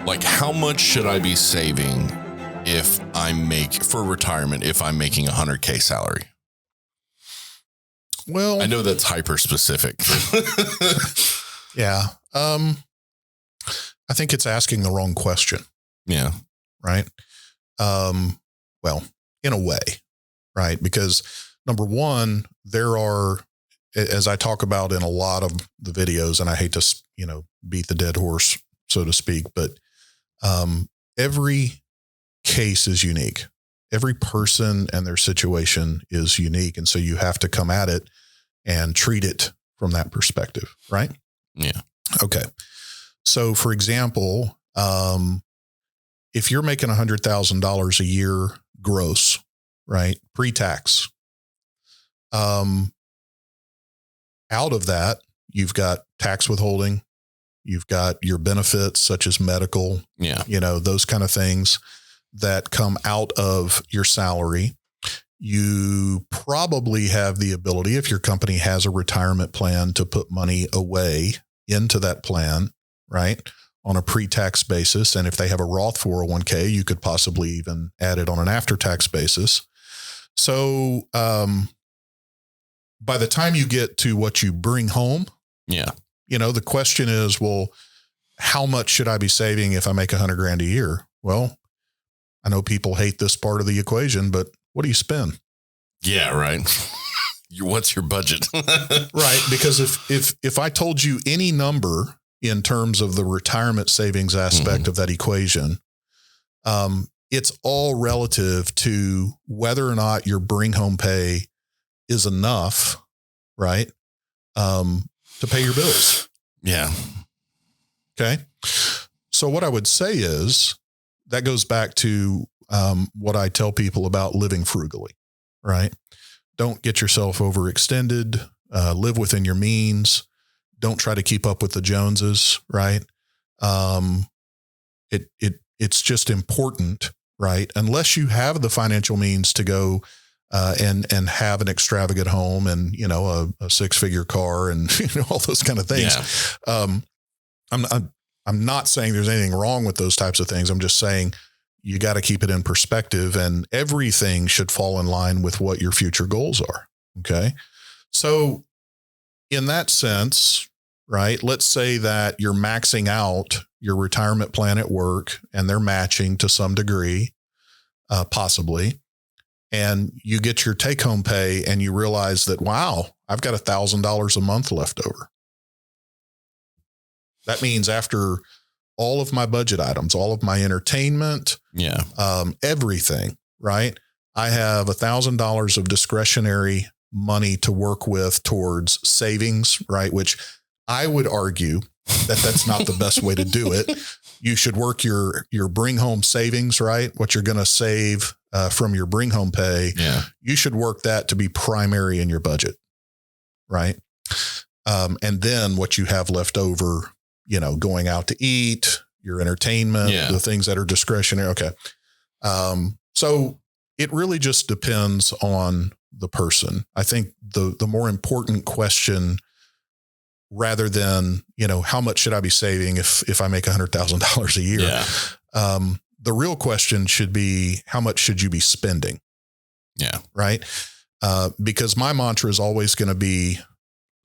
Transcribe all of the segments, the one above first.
Like, how much should I be saving for retirement if I'm making $100K salary? Well, I know that's hyper specific. Yeah. I think it's asking the wrong question. Yeah. Right. Well, in a way, right? Because number one, there are, as I talk about in a lot of the videos, and I hate to, beat the dead horse, so to speak, but every case is unique. Every person and their situation is unique. And so you have to come at it and treat it from that perspective, right? Yeah. Okay. So for example, if you're making $100,000 a year gross, right? Pre-tax, out of that, you've got tax withholding, you've got your benefits such as medical, those kind of things that come out of your salary. You probably have the ability, if your company has a retirement plan, to put money away into that plan, right, on a pre-tax basis. And if they have a Roth 401k, you could possibly even add it on an after-tax basis. So by the time you get to what you bring home, the question is, well, how much should I be saving if I make $100,000 a year? Well, I know people hate this part of the equation, but what do you spend? Yeah, right. What's your budget? Right. Because if I told you any number in terms of the retirement savings aspect of that equation, it's all relative to whether or not your bring home pay is enough, right, to pay your bills. Yeah. Okay. So what I would say is that goes back to what I tell people about living frugally, right? Don't get yourself overextended, live within your means. Don't try to keep up with the Joneses, right? It's just important, right? Unless you have the financial means to go and have an extravagant home and, a 6-figure car and, all those kind of things. Yeah. I'm not saying there's anything wrong with those types of things. I'm just saying you got to keep it in perspective, and everything should fall in line with what your future goals are. Okay. So in that sense, right, let's say that you're maxing out your retirement plan at work and they're matching to some degree, possibly, and you get your take home pay and you realize that, wow, I've got $1,000 a month left over. That means after all of my budget items, all of my entertainment, everything, right, I have $1,000 of discretionary money to work with towards savings, right? Which I would argue that that's not the best way to do it. You should work your bring home savings, right? What you're going to save from your bring home pay. Yeah. You should work that to be primary in your budget. Right. And then what you have left over, going out to eat, your entertainment, the things that are discretionary. Okay. So it really just depends on the person. I think the more important question, rather than, how much should I be saving if I make $100,000 a year? Yeah. The real question should be, how much should you be spending? Yeah. Right. Because my mantra is always going to be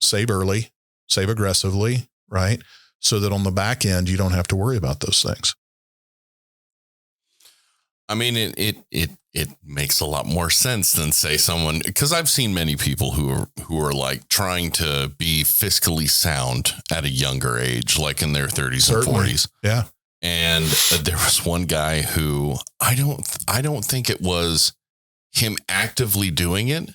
save early, save aggressively, right? So that on the back end, you don't have to worry about those things. I mean, it makes a lot more sense than say someone, because I've seen many people who are like trying to be fiscally sound at a younger age, like in their 30s and 40s. Yeah. And there was one guy who I don't think it was him actively doing it.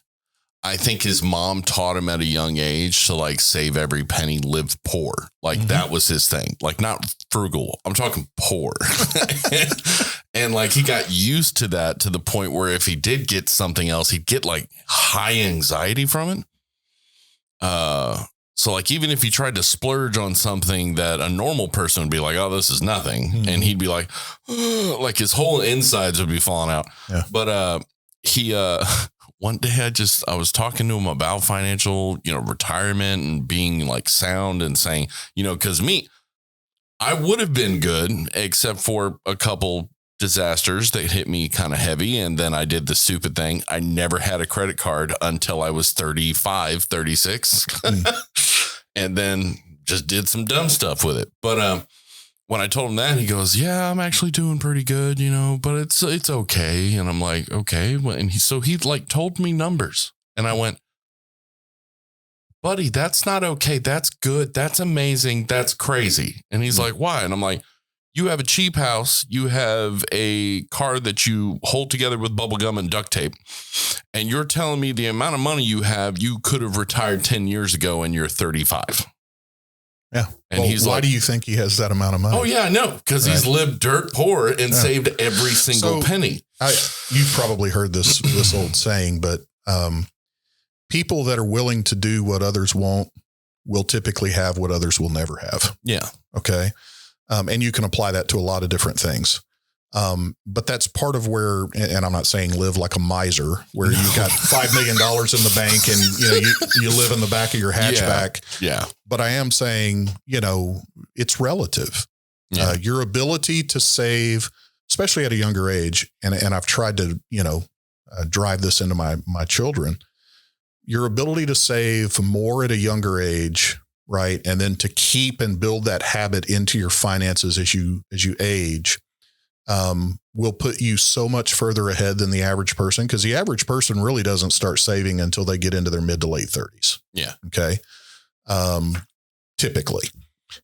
I think his mom taught him at a young age to like save every penny, live poor. Like that was his thing, like not frugal. I'm talking poor. And like he got used to that to the point where if he did get something else, he'd get like high anxiety from it. So like even if he tried to splurge on something that a normal person would be like, oh, this is nothing. And he'd be like, oh, like his whole insides would be falling out. Yeah. But one day I was talking to him about financial, retirement and being like sound and saying, cause I would have been good, except for a couple disasters that hit me kind of heavy. And then I did the stupid thing. I never had a credit card until I was 35, 36. And then just did some dumb stuff with it. But when I told him that, he goes, yeah, I'm actually doing pretty good, but it's okay. And I'm like, okay. Well, and he like told me numbers, and I went, buddy, that's not okay. That's good. That's amazing. That's crazy. And he's like, why? And I'm like, you have a cheap house. You have a car that you hold together with bubble gum and duct tape. And you're telling me the amount of money you have, you could have retired 10 years ago and you're 35. Yeah. And he's why like, do you think he has that amount of money? Oh, yeah, I know. Because he's lived dirt poor and saved every single penny. You've probably heard this old saying, but people that are willing to do what others won't will typically have what others will never have. Yeah. Okay. And you can apply that to a lot of different things. But that's part of where, and I'm not saying live like a miser, where you got $5 million in the bank and, you live in the back of your hatchback. Yeah. But I am saying, it's relative. Yeah. Your ability to save, especially at a younger age. And I've tried to, drive this into my children, your ability to save more at a younger age, right? And then to keep and build that habit into your finances as you age, will put you so much further ahead than the average person, because the average person really doesn't start saving until they get into their mid to late 30s. Yeah. Okay. Typically.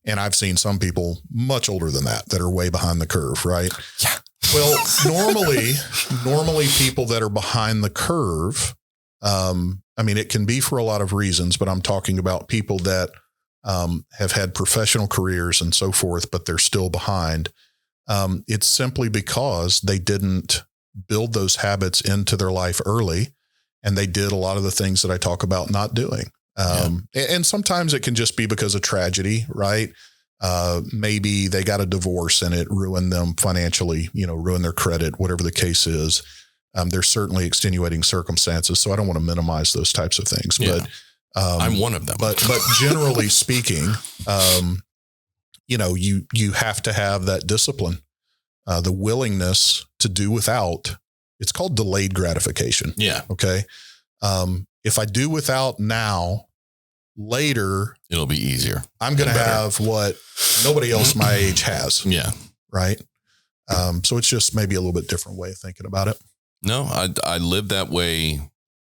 And I've seen some people much older than that are way behind the curve. Right. Yeah. Well, normally people that are behind the curve, it can be for a lot of reasons, but I'm talking about people that, have had professional careers and so forth, but they're still behind. It's simply because they didn't build those habits into their life early, and they did a lot of the things that I talk about not doing. And sometimes it can just be because of tragedy, right? Maybe they got a divorce and it ruined them financially, ruined their credit, whatever the case is. There's certainly extenuating circumstances, so I don't want to minimize those types of things, but I'm one of them. But generally speaking, you have to have that discipline, the willingness to do without. It's called delayed gratification. Yeah. Okay. If I do without now, later, it'll be easier. I'm going to have what nobody else my age has. Yeah. Right. So it's just maybe a little bit different way of thinking about it. No, I lived that way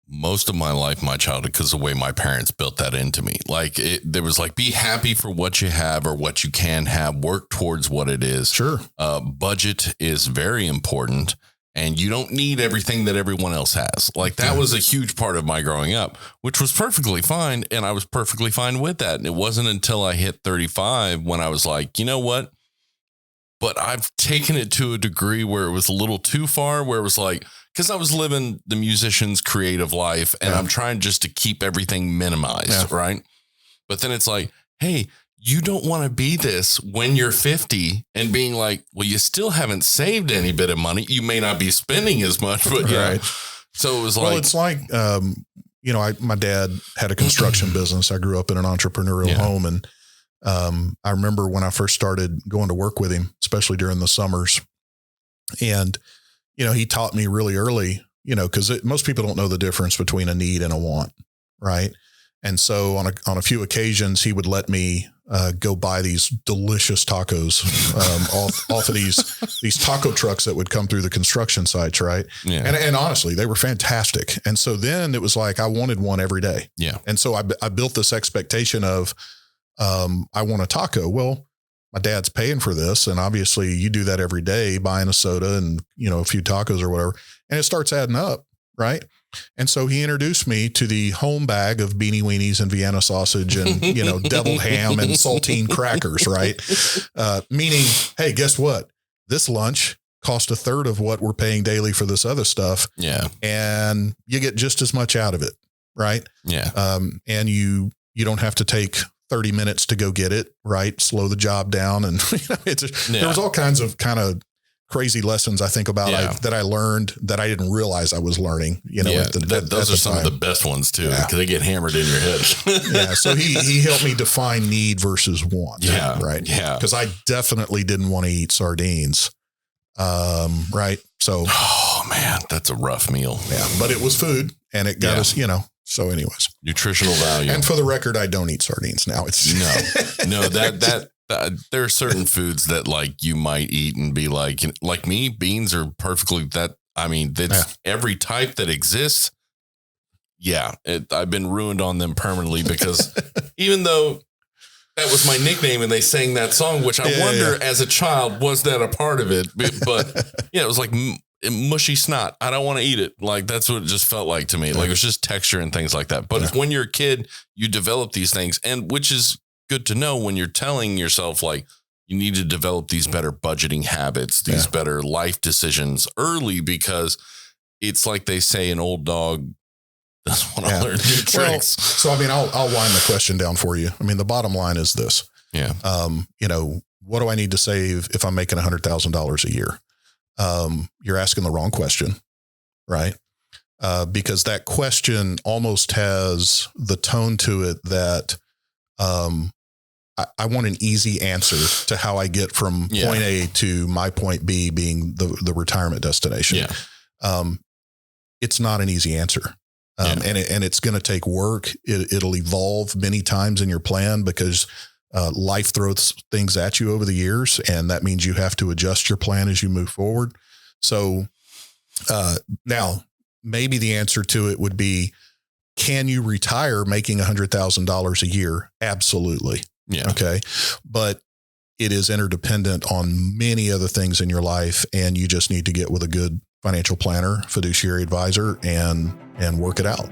most of my life, my childhood, because the way my parents built that into me. Like there was like, be happy for what you have or what you can have, work towards what it is. Sure. Budget is very important, and you don't need everything that everyone else has. Like that was a huge part of my growing up, which was perfectly fine. And I was perfectly fine with that. And it wasn't until I hit 35 when I was like, you know what? But I've taken it to a degree where it was a little too far, where it was like, because I was living the musician's creative life, and I'm trying just to keep everything minimized. Yeah. Right. But then it's like, hey, you don't want to be this when you're 50 and being like, well, you still haven't saved any bit of money. You may not be spending as much, but right. So it was like, well, it's like, my dad had a construction business. I grew up in an entrepreneurial home, and I remember when I first started going to work with him, especially during the summers, and he taught me really early, because most people don't know the difference between a need and a want, right? And so on a few occasions, he would let me go buy these delicious tacos off of these taco trucks that would come through the construction sites, right? Yeah. And honestly, they were fantastic. And so then it was like I wanted one every day. Yeah. And so I built this expectation of I want a taco. Well, my dad's paying for this, and obviously you do that every day, buying a soda and, a few tacos or whatever, and it starts adding up. Right. And so he introduced me to the home bag of beanie weenies and Vienna sausage and, deviled ham and saltine crackers. Right. Meaning, hey, guess what? This lunch cost a third of what we're paying daily for this other stuff. Yeah. And you get just as much out of it. Right. Yeah. And you don't have to take 30 minutes to go get it, right? Slow the job down. And there was all kinds of crazy lessons I think about that I learned that I didn't realize I was learning, those are some of the best ones too, because they get hammered in your head. So he helped me define need versus want. Right. Yeah. Cause I definitely didn't want to eat sardines. Right. So, oh man, that's a rough meal. Yeah. But it was food and it got us, so anyways, nutritional value. And for the record, I don't eat sardines now. It's no, there are certain foods that like you might eat and be like me, beans are perfectly that's every type that exists. Yeah. I've been ruined on them permanently because even though that was my nickname and they sang that song, which I wonder as a child, was that a part of it? But it was like mushy snot. I don't want to eat it. Like that's what it just felt like to me. Like it was just texture and things like that. But when you're a kid, you develop these things, and which is good to know when you're telling yourself like you need to develop these better budgeting habits, these better life decisions early, because it's like they say an old dog doesn't want to learn new tricks. So, I'll wind the question down for you. The bottom line is this. Yeah. What do I need to save if I'm making $100,000 a year? You're asking the wrong question, right? Because that question almost has the tone to it that, I want an easy answer to how I get from point A to my point B being the retirement destination. Yeah. It's not an easy answer. And it's going to take work. It'll evolve many times in your plan because life throws things at you over the years. And that means you have to adjust your plan as you move forward. So now maybe the answer to it would be, can you retire making $100,000 a year? Absolutely. Yeah. Okay. But it is interdependent on many other things in your life. And you just need to get with a good financial planner, fiduciary advisor, and work it out.